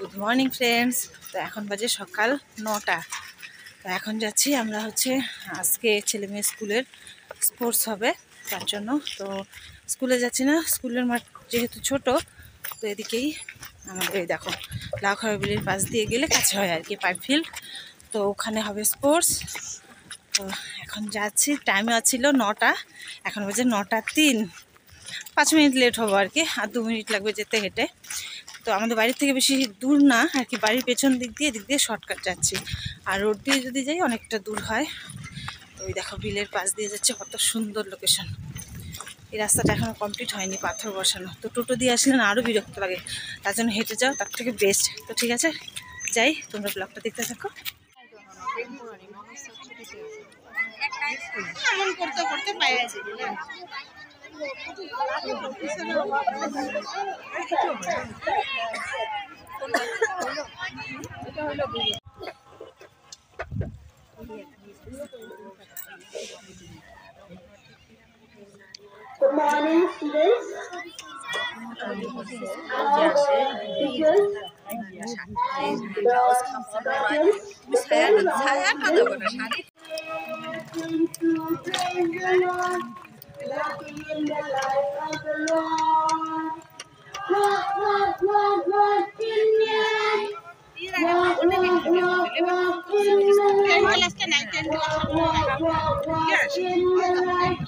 Good morning friends. তো এখন বাজে সকাল 9টা। তো এখন যাচ্ছি আমরা আজকে ছেলে মেয়ে স্কুলের স্পোর্টস হবে তার জন্য। তো স্কুলে যাচ্ছি না, স্কুলের মাঠ যেহেতু ছোট, তো এদিকেই আমাদের দেখো লাউখাড়া বিলের পাশ দিয়ে গেলে কাছে হয় আর কি, পাইপ ফিল্ড। তো ওখানে হবে স্পোর্টস। তো এখন যাচ্ছি, টাইমে ছিল 9টা, এখন বাজে 9টা 3, 5 মিনিট লেট হবো আর কি, আর 2 মিনিট লাগবে যেতে হেঁটে। তো আমাদের বাড়ির থেকে বেশি দূর না আর কি, বাড়ির পেছন দিক দিয়ে শর্টকাট যাচ্ছি, আর রোড দিয়ে যদি যাই অনেকটা দূর হয়। তো ওই দেখো বিলের পাশ দিয়ে যাচ্ছে, কত সুন্দর লোকেশন। এই রাস্তাটা এখনও কমপ্লিট হয়নি, পাথর বসানো। তো টোটো দিয়ে আসলে না আরও বিরক্ত লাগে, তার জন্য হেঁটে যাও তার থেকে বেস্ট। তো ঠিক আছে, যাই, তোমরা ব্লগটা দেখতে থাকো। এমন করতে করতে পায়ে আছে Good morning, students. Lucky in the life of the Lord. Walk, walk, walk, walk in the light. Walk, walk, walk, walk in the light. Walk, walk, walk, walk in the light.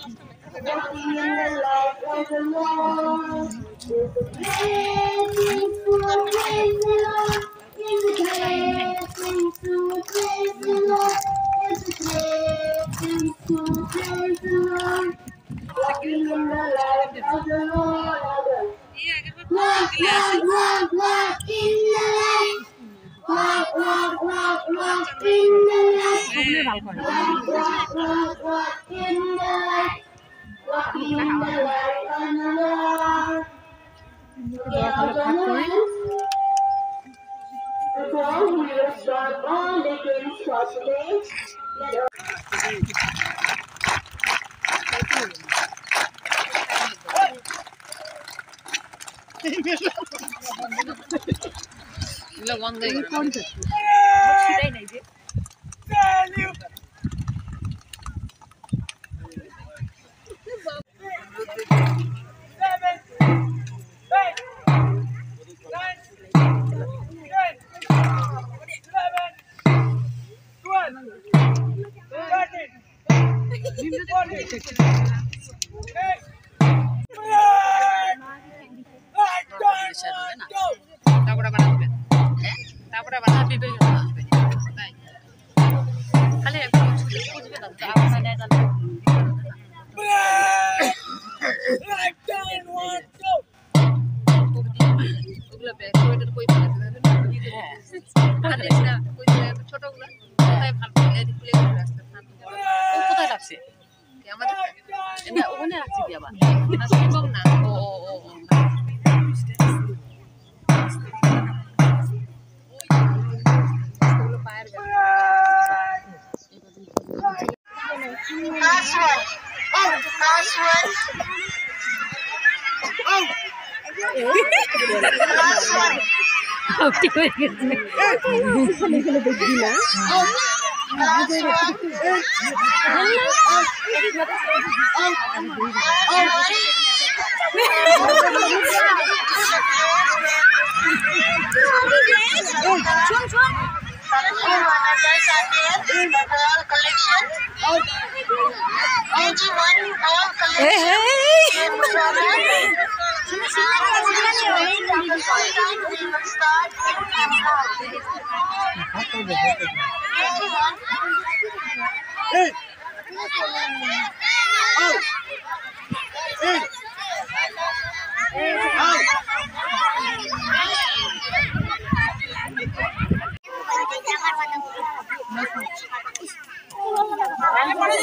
Walking in the light of the Lord. There's a blessing to praise the Lord. There's a blessing to praise the Lord. There's a blessing to praise the Lord. Walking in the light of the Lord. Walk, walk, walk, walk in the light. Walk, walk, walk, walk in the light. Walk, walk, walk, walk in the light. Walking in the light of the Lord. Before we will start all the games for today, let us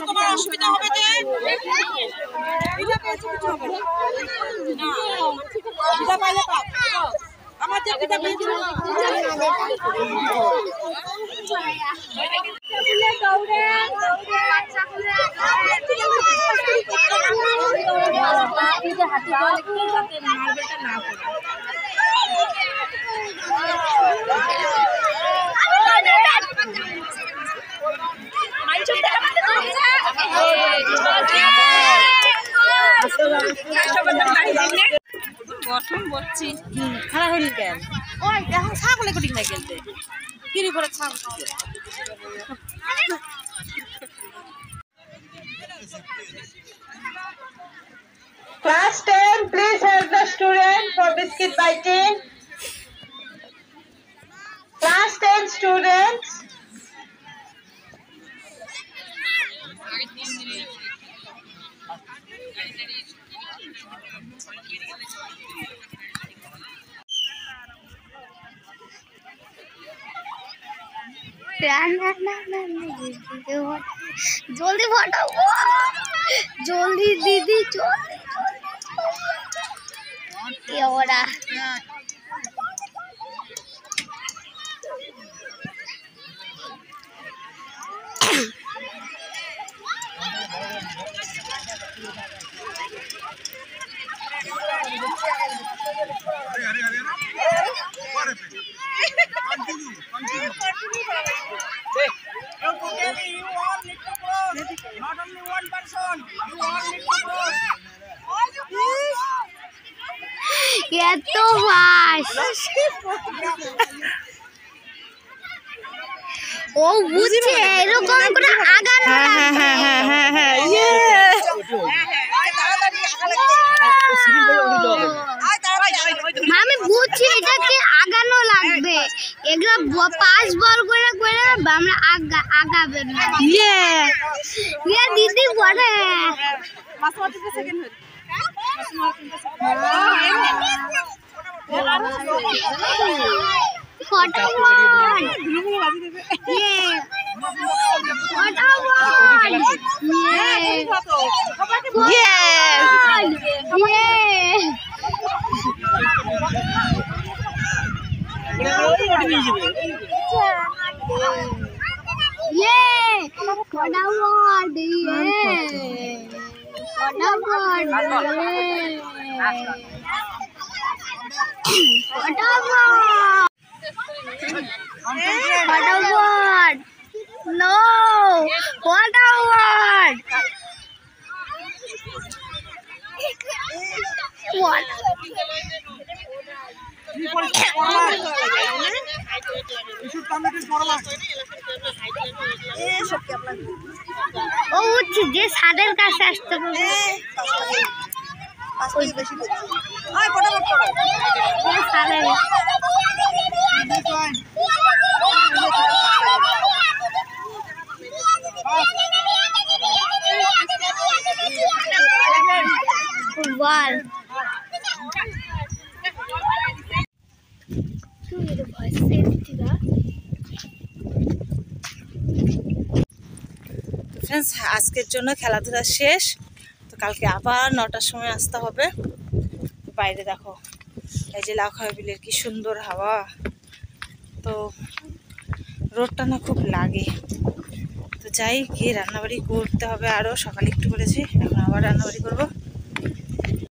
তোমার অসুবিধা হবে যে আমার যে হাতে যাচ্ছি। খারাপ হইল কেন? ওই এখন ছাগলে কোটি না খেলতে কিরি করে ছাগল। Class 10, please help the student for biscuit biting. Class 10 students. জলদি ফাটাও, জলদি দিদি, জলদি ওরা এত বাস ও বুঝছে এরকম করে আগানো আমি বুঝছি এটাকে আগানো লাগবে, এগুলো পাঁচ বল করে করে আমরা আগাবে না। দিদি বলে No, what a word! What? ও উঠছে যে সাদের কাছে আসতে হবে। বল ফ্রেন্ডস, আজকের জন্য খেলাধুলা শেষ। তো কালকে আবার 9টার সময় আসতে হবে। বাইরে দেখো এই যে লাউখাই বিলের কি সুন্দর হাওয়া। তো রোদটা না খুব লাগে। তো যাই গিয়ে রান্নাবাড়ি করতে হবে, আরও সকালে একটু করেছি, এখন আবার রান্নাবাড়ি করবো।